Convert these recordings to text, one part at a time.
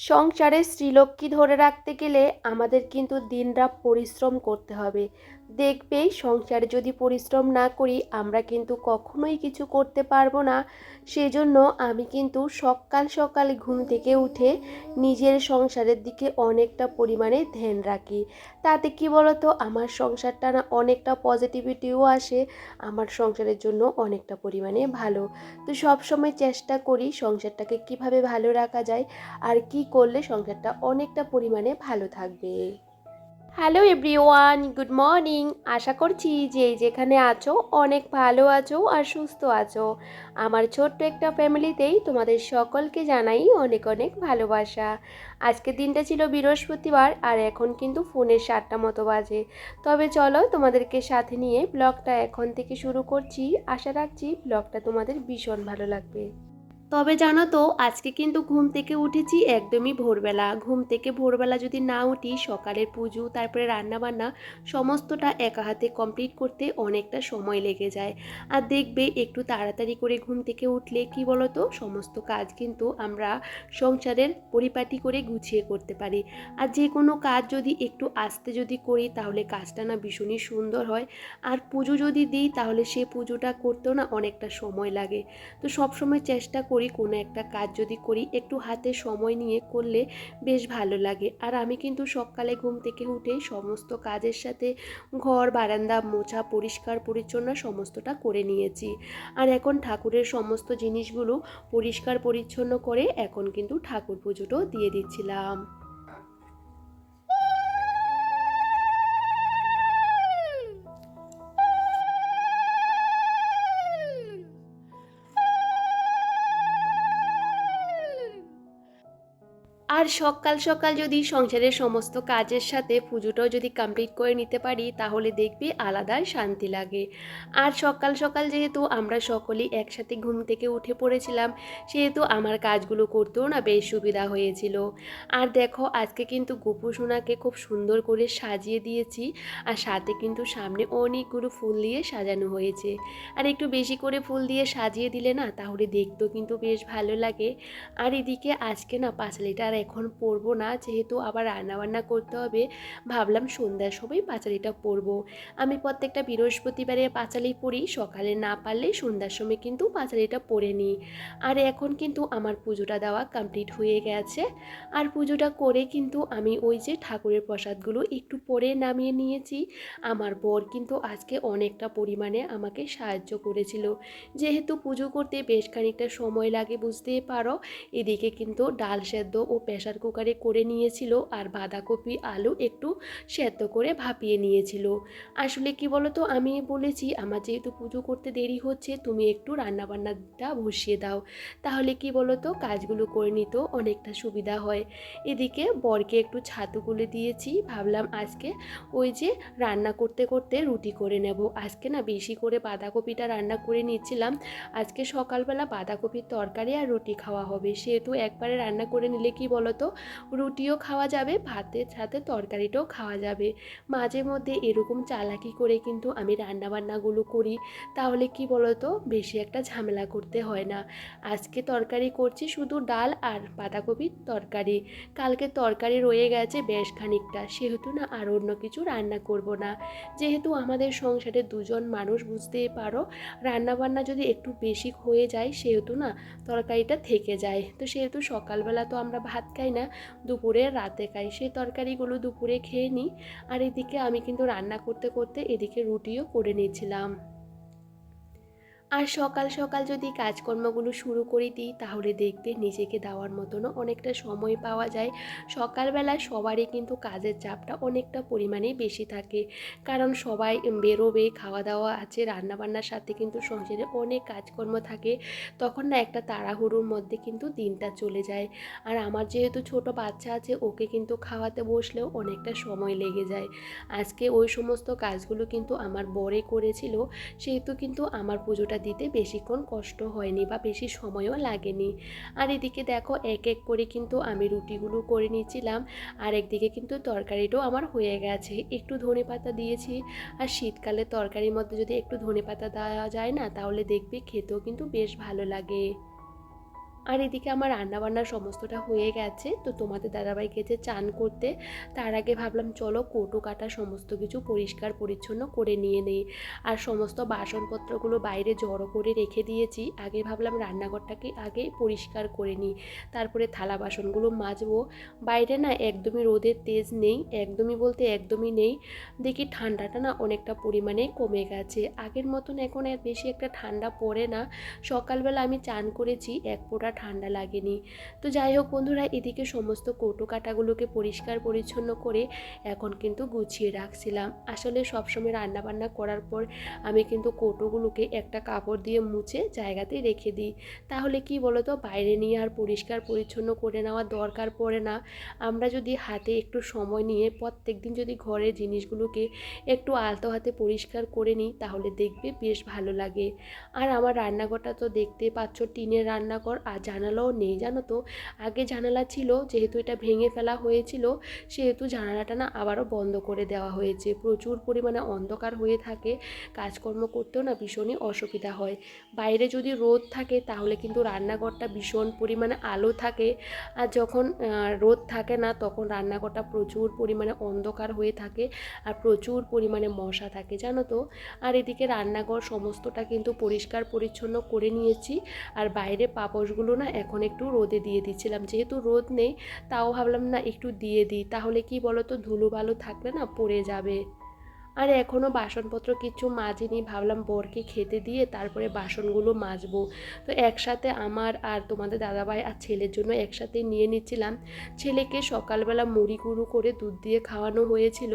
সংসারে স্ত্রীলোককে ধরে রাখতে গেলে আমাদের কিন্তু দিনরাত পরিশ্রম করতে হবে। দেখবে সংসারে যদি পরিশ্রম না করি আমরা কিন্তু কখনোই কিছু করতে পারবো না। সেজন্য আমি কিন্তু সকাল সকাল ঘুম থেকে উঠে নিজের সংসারের দিকে অনেকটা পরিমাণে ধ্যান রাখি। তাতে কি বলতো, আমার সংসারটা না অনেকটা পজিটিভিটিও আসে, আমার সংসারের জন্য অনেকটা পরিমাণে ভালো। তো সবসময় চেষ্টা করি সংসারটাকে কিভাবে ভালো রাখা যায় আর কি করলে সংসারটা অনেকটা পরিমাণে ভালো থাকবে। Hello everyone, good morning. আশা করছি যে যেখানে আছো অনেক ভালো আছো আর সুস্থ আছো। আমার ছোট্ট একটা ফ্যামিলিতেই তোমাদের সকলকে জানাই অনেক অনেক ভালোবাসা। আজকের দিনটা ছিল বৃহস্পতিবার আর এখন কিন্তু ফোনের 7টা মতো বাজে। তবে চলো তোমাদেরকে সাথে নিয়ে ব্লগটা এখন থেকে শুরু করছি। আশা রাখছি ব্লগটা তোমাদের ভীষণ ভালো লাগবে। তবে জানো তো, আজকে কিন্তু ঘুম থেকে উঠেছি একদমই ভোরবেলা। ঘুম থেকে ভোরবেলা যদি না উঠি, সকালের পুজো তারপরে রান্নাবান্না সমস্তটা একা হাতে কমপ্লিট করতে অনেকটা সময় লেগে যায়। আর দেখবে একটু তাড়াতাড়ি করে ঘুম থেকে উঠলে কি বলো তো, সমস্ত কাজ কিন্তু আমরা সংসারের পরিপাটি করে গুছিয়ে করতে পারি। আর যে কোনো কাজ যদি একটু আস্তে যদি করি তাহলে কাজটা না ভীষণই সুন্দর হয়। আর পুজো যদি দিই তাহলে সে পুজোটা করতেও না অনেকটা সময় লাগে। তো সবসময় চেষ্টা করি কোনো একটা কাজ যদি করি একটু হাতে সময় নিয়ে করলে বেশ ভালো লাগে। আর আমি কিন্তু সকালে ঘুম থেকে উঠে সমস্ত কাজের সাথে ঘর বারান্দা মোছা পরিষ্কার পরিচ্ছন্ন সমস্তটা করে নিয়েছি। আর এখন ঠাকুরের সমস্ত জিনিসগুলো পরিষ্কার পরিচ্ছন্ন করে এখন কিন্তু ঠাকুর পুজোটাও দিয়ে দিচ্ছিলাম। আর সকাল সকাল যদি সংসারের সমস্ত কাজের সাথে পুজোটাও যদি কমপ্লিট করে নিতে পারি তাহলে দেখবি আলাদা শান্তি লাগে। আর সকাল সকাল যেহেতু আমরা সকলেই একসাথে ঘুম থেকে উঠে পড়েছিলাম, সেহেতু আমার কাজগুলো করতেও না বেশ সুবিধা হয়েছিল। আর দেখো আজকে কিন্তু গোপু সোনাকে খুব সুন্দর করে সাজিয়ে দিয়েছি। আর সাথে কিন্তু সামনে অনেকগুলো ফুল দিয়ে সাজানো হয়েছে। আর একটু বেশি করে ফুল দিয়ে সাজিয়ে দিলে না তাহলে দেখতেও কিন্তু বেশ ভালো লাগে। আর এদিকে আজকে না পাঁচালিটা আর এখন পরবো না, যেহেতু আবার রান্নাবান্না করতে হবে। ভাবলাম সন্ধ্যার সময় পাঁচালিটা পরবো। আমি প্রত্যেকটা বৃহস্পতিবারে পাঁচালি পরি, সকালে না পারলে সন্ধ্যার সময় কিন্তু পাঁচালিটা পরে নিই। আর এখন কিন্তু আমার পুজোটা দেওয়া কমপ্লিট হয়ে গেছে। আর পুজোটা করে কিন্তু আমি ওই যে ঠাকুরের প্রসাদগুলো একটু পরে নামিয়ে নিয়েছি। আমার বর কিন্তু আজকে অনেকটা পরিমাণে আমাকে সাহায্য করেছিল, যেহেতু পুজো করতে বেশ খানিকটা সময় লাগে বুঝতেই পারো। এদিকে কিন্তু ডাল সেদ্ধ ও প্রেসার কুকারে করে নিয়েছিল আর বাঁধাকপি আলু একটু সেদ্ধ করে ভাপিয়ে নিয়েছিল। আসলে কি বলো তো, আমি বলেছি আমার যেহেতু পুজো করতে দেরি হচ্ছে তুমি একটু রান্নাবান্নাটা বসিয়ে দাও, তাহলে কি বলো তো কাজগুলো করে নিতেও অনেকটা সুবিধা হয়। এদিকে বরকে একটু ছাতু গুলে দিয়েছি, ভাবলাম আজকে ওই যে রান্না করতে করতে রুটি করে নেব। আজকে না বেশি করে বাঁধাকপিটা রান্না করে নিচ্ছিলাম। আজকে সকালবেলা বাঁধাকপির তরকারি আর রুটি খাওয়া হবে, সেহেতু একবারে রান্না করে নিলে কি বলতো, রুটিও খাওয়া যাবে ভাতের সাথে তরকারিটাও খাওয়া যাবে। মাঝে মধ্যে এরকম চালাকি করে কিন্তু আমি রান্নাবান্নাগুলো করি, তাহলে কি বলতো বেশি একটা ঝামেলা করতে হয় না। আজকে তরকারি করছি শুধু ডাল আর বাঁধাকপির তরকারি। কালকে তরকারি রয়ে গেছে বেশ খানিকটা, সেহেতু না আর অন্য কিছু রান্না করব না। যেহেতু আমাদের সংসারে দুজন মানুষ বুঝতেই পারো, রান্নাবান্না যদি একটু বেশি হয়ে যায় সেহেতু না তরকারিটা থেকে যায়। তো সেহেতু সকালবেলা তো আমরা ভাত খাই না, দুপুরে রাতে খাই, সেই তরকারিগুলো দুপুরে খেয়ে নিই। আর এদিকে আমি কিন্তু রান্না করতে করতে এদিকে রুটিও করে নিয়েছিলাম। আর সকাল সকাল যদি কাজকর্মগুলো শুরু করে দিই তাহলে দেখবে নিজেকে দেওয়ার মতনও অনেকটা সময় পাওয়া যায়। সকালবেলা সবারই কিন্তু কাজের চাপটা অনেকটা পরিমাণে বেশি থাকে, কারণ সবাই বেরোবে, খাওয়া দাওয়া আছে, রান্নাবান্নার সাথে কিন্তু সংসারে অনেক কাজকর্ম থাকে। তখন না একটা তাড়াহুড়োর মধ্যে কিন্তু দিনটা চলে যায়। আর আমার যেহেতু ছোট বাচ্চা আছে, ওকে কিন্তু খাওয়াতে বসলেও অনেকটা সময় লেগে যায়। আজকে ওই সমস্ত কাজগুলো কিন্তু আমার বরে করেছিল, সেহেতু কিন্তু আমার পুজোটা দিতে বেশিক্ষণ কষ্ট হয়নি বা বেশি সময়ও লাগেনি। আর এদিকে দেখো এক এক করে কিন্তু আমি রুটিগুলো করে নিচ্ছিলাম। আর একদিকে কিন্তু তরকারিটাও আমার হয়ে গেছে, একটু ধনেপাতা দিয়েছি। আর শীতকালে তরকারির মধ্যে যদি একটু ধনেপাতা দেওয়া যায় না তাহলে দেখবে খেতেও কিন্তু বেশ ভালো লাগে। আর এদিকে আমার রান্নাবান্না সমস্তটা হয়ে গেছে। তো তোমাদের দাদাভাই গেছে চান করতে, তার আগে ভাবলাম চলো কৌটো কাটা সমস্ত কিছু পরিষ্কার পরিচ্ছন্ন করে নিয়ে নেই। আর সমস্ত বাসনপত্রগুলো বাইরে জড়ো করে রেখে দিয়েছি। আগে ভাবলাম রান্নাঘরটাকে আগে পরিষ্কার করে নিই, তারপরে থালা বাসনগুলো মাজবো। বাইরে না একদমই রোদের তেজ নেই, একদমই বলতে একদমই নেই। দেখি ঠান্ডাটা না অনেকটা পরিমাণে কমে গেছে, আগের মতন এখন আর বেশি একটা ঠান্ডা পড়ে না। সকালবেলা আমি চান করেছি, এক ফোঁটা ঠান্ডা লাগেনি। তো যাই হোক বন্ধুরা, এদিকে সমস্ত কৌটো কাটাগুলোকে পরিষ্কার পরিচ্ছন্ন করে এখন কিন্তু গুছিয়ে রাখছিলাম। আসলে সবসময় রান্নাবান্না করার পর আমি কিন্তু কৌটোগুলোকে একটা কাপড় দিয়ে মুছে জায়গাতেই রেখে দিই। তাহলে কি বলো তো, বাইরে নিয়ে আর পরিষ্কার পরিচ্ছন্ন করে নেওয়ার দরকার পড়ে না। আমরা যদি হাতে একটু সময় নিয়ে প্রত্যেক দিন যদি ঘরের জিনিসগুলোকে একটু আলতো হাতে পরিষ্কার করে নিই, তাহলে দেখবে বেশ ভালো লাগে। আর আমার রান্নাঘরটা তো দেখতেই পাচ্ছ, টিনের রান্নাঘর, আর জানালাও নেই জানো তো। আগে জানালা ছিল, যেহেতু এটা ভেঙে ফেলা হয়েছিল সেহেতু জানালাটা না আবারও বন্ধ করে দেওয়া হয়েছে। প্রচুর পরিমাণে অন্ধকার হয়ে থাকে, কাজকর্ম করতেও না ভীষণই অসুবিধা হয়। বাইরে যদি রোদ থাকে তাহলে কিন্তু রান্নাঘরটা ভীষণ পরিমাণে আলো থাকে, আর যখন রোদ থাকে না তখন রান্নাঘরটা প্রচুর পরিমাণে অন্ধকার হয়ে থাকে আর প্রচুর পরিমাণে মশা থাকে জানো তো। আর এদিকে রান্নাঘর সমস্তটা কিন্তু পরিষ্কার পরিচ্ছন্ন করে নিয়েছি। আর বাইরে পাপোশগুলো না এখন একটু রোদে দিয়ে দিচ্ছিলাম, যেহেতু রোদ নেই তাও ভাবলাম না একটু দিয়ে দিই, তাহলে কি বলো তো, ধুলো বালু থাকলে না পড়ে যাবে। আর এখনও বাসনপত্র কিছু মাজিনি, ভাবলাম বরকে খেতে দিয়ে তারপরে বাসনগুলো মাজবো। তো একসাথে আমার আর তোমাদের দাদাভাই আর ছেলের জন্য একসাথে নিয়ে নিচ্ছিলাম। ছেলেকে সকালবেলা মুড়ি গুঁড়ো করে দুধ দিয়ে খাওয়ানো হয়েছিল,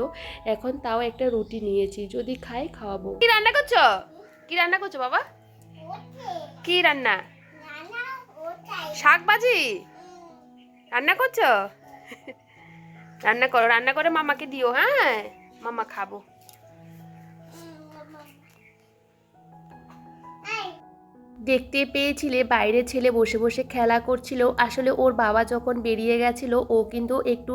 এখন তাও একটা রুটি নিয়েছি, যদি খাই খাওয়াবো। কি রান্না করছো? কি রান্না করছো বাবা? কি রান্না? শাক ভাজি রান্না করছো? রান্না করো, রান্না করে মামাকে দিও, হ্যাঁ মামা খাবো। দেখতে পেয়েছিলে বাইরে ছেলে বসে বসে খেলা করছিল। আসলে ওর বাবা যখন বেরিয়ে গেছিলো ও কিন্তু একটু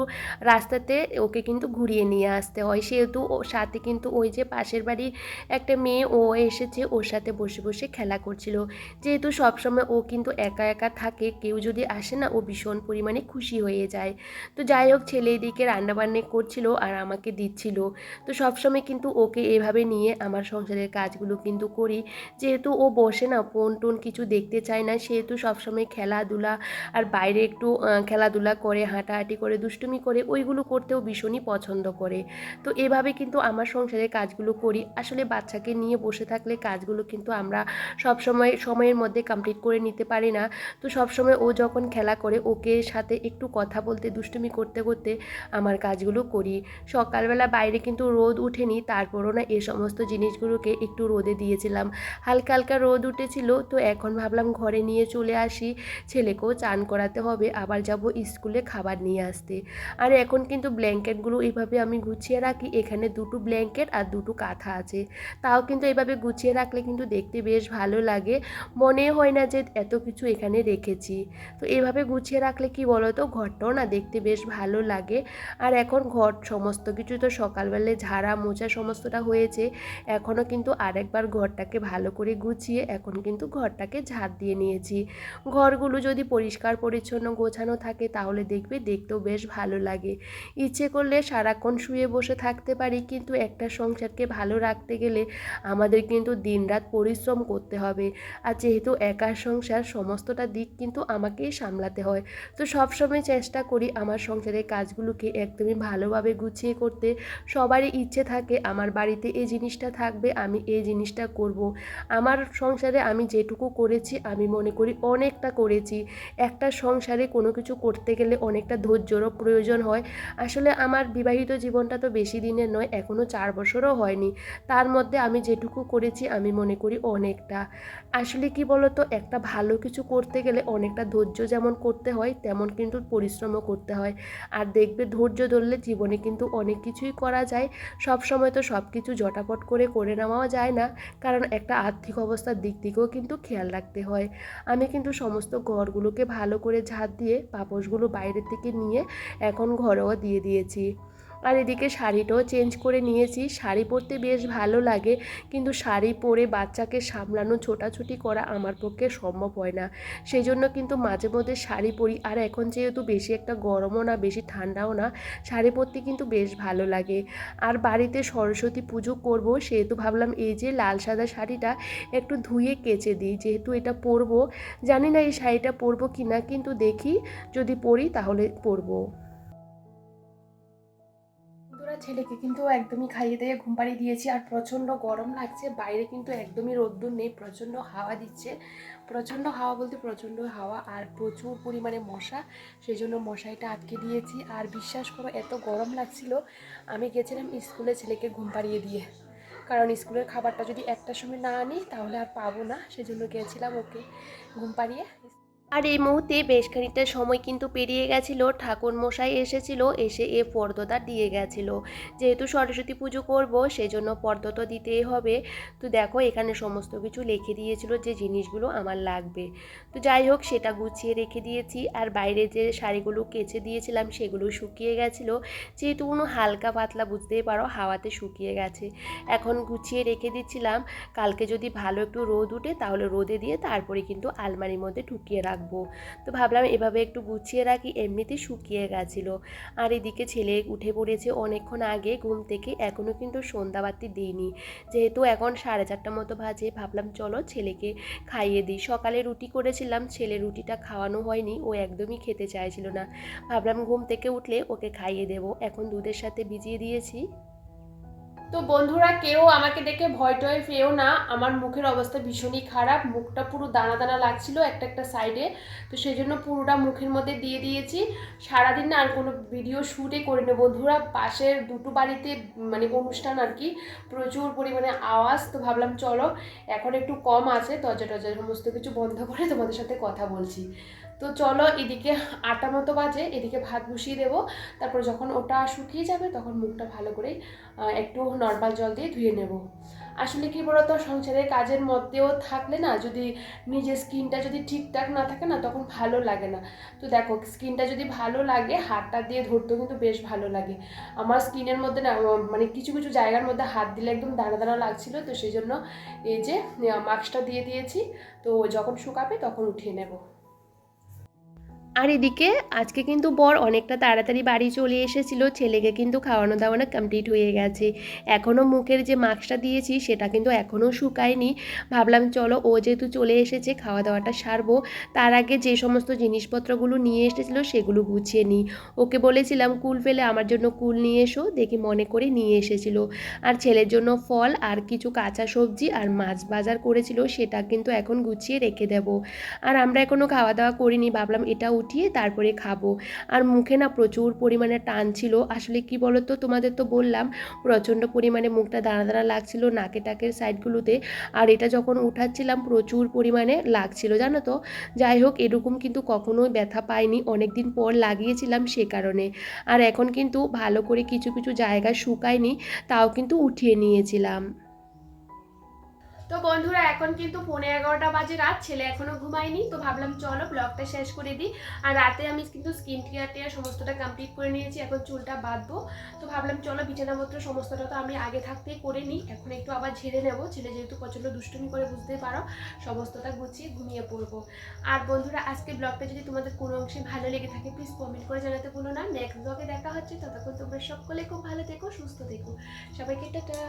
রাস্তাতে ওকে কিন্তু ঘুরিয়ে নিয়ে আসতে হয়, সেহেতু ওর সাথে কিন্তু ওই যে পাশের বাড়ির একটা মেয়ে ও এসেছে, ওর সাথে বসে বসে খেলা করছিল। যেহেতু সবসময় ও কিন্তু একা একা থাকে, কেউ যদি আসে না ও ভীষণ পরিমাণে খুশি হয়ে যায়। তো যাই হোক, ছেলে এদিকে রান্নাবান্না করছিল আর আমাকে দিচ্ছিল। তো সবসময় কিন্তু ওকে এভাবে নিয়ে আমার সংসারের কাজগুলো কিন্তু করি। যেহেতু ও বসে না ফোন টোন কিছু দেখতে চায় না, সেহেতু সবসময় খেলাধুলা আর বাইরে একটু খেলাধুলা করে, হাঁটাহাঁটি করে, দুষ্টুমি করে, ওইগুলো করতেও ভীষণই পছন্দ করে। তো এভাবে কিন্তু আমার সংসারের কাজগুলো করি। আসলে বাচ্চাকে নিয়ে বসে থাকলে কাজগুলো কিন্তু আমরা সবসময় সময়ের মধ্যে কমপ্লিট করে নিতে পারি না। তো সবসময় ও যখন খেলা করে ওকে সাথে একটু কথা বলতে, দুষ্টুমি করতে করতে আমার কাজগুলো করি। সকালবেলা বাইরে কিন্তু রোদ উঠেনি, তারপরও না এই সমস্ত জিনিসগুলোকে একটু রোদে দিয়েছিলাম। হালকা হালকা রোদ উঠেছিল, তো এখন ভাবলাম ঘরে নিয়ে চলে আসি, ছেলেকেও চান করাতে হবে, আবার যাব স্কুলে খাবার নিয়ে আসতে। আর এখন কিন্তু ব্ল্যাঙ্কেটগুলো এইভাবে আমি গুছিয়ে রাখি, এখানে দুটো ব্ল্যাঙ্কেট আর দুটো কাঁথা আছে, তাও কিন্তু এইভাবে গুছিয়ে রাখলে কিন্তু দেখতে বেশ ভালো লাগে, মনে হয় না যে এত কিছু এখানে রেখেছি। তো এইভাবে গুছিয়ে রাখলে কি বলো তো, ঘরটাও না দেখতে বেশ ভালো লাগে। আর এখন ঘর সমস্ত কিছু তো সকালবেলায় ঝাড়া মোছা সমস্তটা হয়েছে, এখনও কিন্তু আরেকবার ঘরটাকে ভালো করে গুছিয়ে এখন কিন্তু ঘরটাকে ঝাড় দিয়ে নিয়েছি। ঘরগুলো যদি পরিষ্কার পরিচ্ছন্ন গোছানো থাকে তাহলে দেখবে দেখতেও বেশ ভালো লাগে। ইচ্ছে করলে সারাক্ষণ শুয়ে বসে থাকতে পারি, কিন্তু একটা সংসারকে ভালো রাখতে গেলে আমাদের কিন্তু দিনরাত পরিশ্রম করতে হবে। আর যেহেতু একার সংসার, সমস্তটা দিক কিন্তু আমাকেই সামলাতে হয়। তো সবসময় চেষ্টা করি আমার সংসারের কাজগুলোকে একদমই ভালোভাবে গুছিয়ে করতে। সবারই ইচ্ছে থাকে আমার বাড়িতে এই জিনিসটা থাকবে, আমি এই জিনিসটা করব। আমার সংসারে আমি যেটুকু করেছি আমি মনে করি অনেকটা করেছি। একটা সংসারে কোনো কিছু করতে গেলে অনেকটা ধৈর্যরও প্রয়োজন হয়। আসলে আমার বিবাহিত জীবনটা তো বেশি দিনের নয়, এখনও 4 বছরও হয়নি, তার মধ্যে আমি যেটুকু করেছি আমি মনে করি অনেকটা। আসলে কি বলতো, একটা ভালো কিছু করতে গেলে অনেকটা ধৈর্য যেমন করতে হয়, তেমন কিন্তু পরিশ্রমও করতে হয়। আর দেখবে ধৈর্য ধরলে জীবনে কিন্তু অনেক কিছুই করা যায়। সব সময় তো সব কিছু ঝটাপট করে নেওয়াও যায় না, কারণ একটা আর্থিক অবস্থার দিক থেকেও কিন্তু খেয়াল রাখতে হয়। আমি কিন্তু সমস্ত ঘরগুলোকে ভালো করে ঝাড় দিয়ে পাপোশগুলো বাইরের থেকে নিয়ে এখন ঘরেও দিয়ে দিয়েছি। আর এদিকে শাড়িটাও চেঞ্জ করে নিয়েছি। শাড়ি পরতে বেশ ভালো লাগে, কিন্তু শাড়ি পরে বাচ্চাকে সামলানো, ছোটাছুটি করা আমার পক্ষে সম্ভব হয় না। সেই জন্য কিন্তু মাঝে মধ্যে শাড়ি পরি। আর এখন যেহেতু বেশি একটা গরমও না বেশি ঠান্ডাও না, শাড়ি পরতে কিন্তু বেশ ভালো লাগে। আর বাড়িতে সরস্বতী পুজো করব, সেহেতু ভাবলাম এই যে লাল সাদা শাড়িটা একটু ধুয়ে কেচে দিই, যেহেতু এটা পরবো। জানি না এই শাড়িটা পরবো কি না, কিন্তু দেখি যদি পরি তাহলে পরবো। ছেলেকে কিন্তু একদমই খাইয়ে দিয়ে ঘুম পাড়িয়ে দিয়েছি। আর প্রচণ্ড গরম লাগছে, বাইরে কিন্তু একদমই রোদ্দুর নেই, প্রচণ্ড হাওয়া দিচ্ছে। প্রচণ্ড হাওয়া বলতে প্রচণ্ড হাওয়া, আর প্রচুর পরিমাণে মশা, সেই জন্য মশারিটা আটকে দিয়েছি। আর বিশ্বাস করো এত গরম লাগছিল, আমি গেছিলাম স্কুলে ছেলেকে ঘুম পাড়িয়ে দিয়ে, কারণ স্কুলের খাবারটা যদি একটার সময় না আনি তাহলে আর পাবো না, সেজন্য গেছিলাম ওকে ঘুম পাড়িয়ে। আর এই মুহূর্তে বেশ খানিকটা সময় কিন্তু পেরিয়ে গেছিলো, ঠাকুর মশাই এসেছিল, এসে এ পর্দটা দিয়ে গেছিলো। যেহেতু সরস্বতী পুজো করব সেই জন্য পর্দা তো দিতেই হবে। তো দেখো এখানে সমস্ত কিছু লিখে দিয়েছিল যে জিনিসগুলো আমার লাগবে। তো যাই হোক সেটা গুছিয়ে রেখে দিয়েছি। আর বাইরে যে শাড়িগুলো কেচে দিয়েছিলাম সেগুলো শুকিয়ে গেছিলো, যেহেতু কোনো হালকা পাতলা বুঝতেই পারো হাওয়াতে শুকিয়ে গেছে। এখন গুছিয়ে রেখে দিচ্ছিলাম, কালকে যদি ভালো একটু রোদ উঠে তাহলে রোদে দিয়ে তারপরে কিন্তু আলমারির মধ্যে ঢুকিয়ে রাখবো। তো ভাবলাম এভাবে একটু গুছিয়ে রাখি, এমনিতেই শুকিয়ে গেছিলো। আর এদিকে ছেলে উঠে পড়েছে অনেকক্ষণ আগে ঘুম থেকে, এখনও কিন্তু সন্ধ্যাবাতি দিইনি। যেহেতু এখন 4:30 মতো বাজে, ভাবলাম চলো ছেলেকে খাইয়ে দিই। সকালে রুটি করেছিলাম, ছেলে রুটিটা খাওয়ানো হয়নি, ও একদমই খেতে চাইছিল না। ভাবলাম ঘুম থেকে উঠলে ওকে খাইয়ে দেবো, এখন দুধের সাথে ভিজিয়ে দিয়েছি। তো বন্ধুরা কেউ আমাকে দেখে ভয় টয় পেও না, আমার মুখের অবস্থা ভীষণই খারাপ, মুখটা পুরো দানা দানা লাগছিল একটা একটা সাইডে, তো সেই জন্য পুরোটা মুখের মধ্যে দিয়ে দিয়েছি। সারাদিন না আর কোনো ভিডিও শ্যুটে করিনি বন্ধুরা, পাশের দুটো বাড়িতে মানে অনুষ্ঠান আর কি, প্রচুর পরিমাণে আওয়াজ। তো ভাবলাম চলো এখন একটু কম আছে, দরজা টরজা সমস্ত কিছু বন্ধ করে তোমাদের সাথে কথা বলছি। তো চলো এদিকে 8টা মতো বাজে, এদিকে ভাত বসিয়ে দেবো। তারপর যখন ওটা শুকিয়ে যাবে তখন মুখটা ভালো করে একটু নর্মাল জল দিয়ে ধুয়ে নেব। আসলে কি বলতো, সংসারের কাজের মধ্যেও থাকলে না, যদি নিজের স্কিনটা যদি ঠিকঠাক না থাকে না তখন ভালো লাগে না। তো দেখো স্কিনটা যদি ভালো লাগে হাতটা দিয়ে ধরতেও কিন্তু বেশ ভালো লাগে। আমার স্কিনের মধ্যে না মানে কিছু কিছু জায়গার মধ্যে হাত দিলে একদম দানা দানা লাগছিল, তো সেই জন্য এই যে মাস্কটা দিয়ে দিয়েছি। তো যখন শুকাবে তখন উঠিয়ে নেব। আর এদিকে আজকে কিন্তু বর অনেকটা তাড়াতাড়ি বাড়ি চলে এসেছিল, ছেলেকে কিন্তু খাওয়ানো দাওয়ানো কমপ্লিট হয়ে গেছে। এখনও মুখের যে মাস্কটা দিয়েছি সেটা কিন্তু এখনও শুকায়নি। ভাবলাম চলো ও যেহেতু চলে এসেছে খাওয়া দাওয়াটা সারবো, তার আগে যে সমস্ত জিনিসপত্রগুলো নিয়ে এসেছিলো সেগুলো গুছিয়ে নিই। ওকে বলেছিলাম কুল পেলে আমার জন্য কুল নিয়ে এসো, দেখি মনে করে নিয়ে এসেছিলো। আর ছেলের জন্য ফল আর কিছু কাঁচা সবজি আর মাছ বাজার করেছিল, সেটা কিন্তু এখন গুছিয়ে রেখে দেব। আর আমরা এখনও খাওয়া দাওয়া করিনি, ভাবলাম এটা উঠিয়ে তারপরে খাবো। আর মুখে না প্রচুর পরিমাণে টান ছিল, আসলে কি বলতো তোমাদের তো বললাম প্রচণ্ড পরিমাণে মুখটা দানা দানা লাগছিল নাকে টাকের সাইডগুলোতে। আর এটা যখন উঠাচ্ছিলাম প্রচুর পরিমাণে লাগছিল জানো তো। যাই হোক এরকম কিন্তু কখনোই ব্যথা পাইনি, অনেক দিন পর লাগিয়েছিলাম সে কারণে। আর এখন কিন্তু ভালো করে কিছু কিছু জায়গা শুকায়নি, তাও কিন্তু উঠিয়ে নিয়েছিলাম। তো বন্ধুরা এখন কিন্তু 11:15 বাজে রাত, ছেলে এখনো ঘুমায়নি, তো ভাবলাম চলো ব্লগটা শেষ করে দিই। আর রাতে আমি কিন্তু স্কিন কেয়ার টেয়ার সমস্তটা কমপ্লিট করে নিয়েছি, এখন চুলটা বাঁধবো। তো ভাবলাম চলো বিছানাপত্র সমস্তটা তো আমি আগে থাকতেই করে নিই, এখন একটু আবার ঝেড়ে নেবো, ছেলে যেহেতু প্রচণ্ড দুষ্টুমি করে বুঝতেই পারো, সমস্তটা গুছিয়ে ঘুমিয়ে পড়বো। আর বন্ধুরা আজকে ব্লগটা যদি তোমাদের কোনো অংশে ভালো লেগে থাকে প্লিজ কমেন্ট করে জানাতে ভুলো না। নেক্সট ব্লগে দেখা হচ্ছে, ততক্ষণ তোমরা সকলে খুব ভালো থেকো, সুস্থ থেকো, সবাইকে টাটা।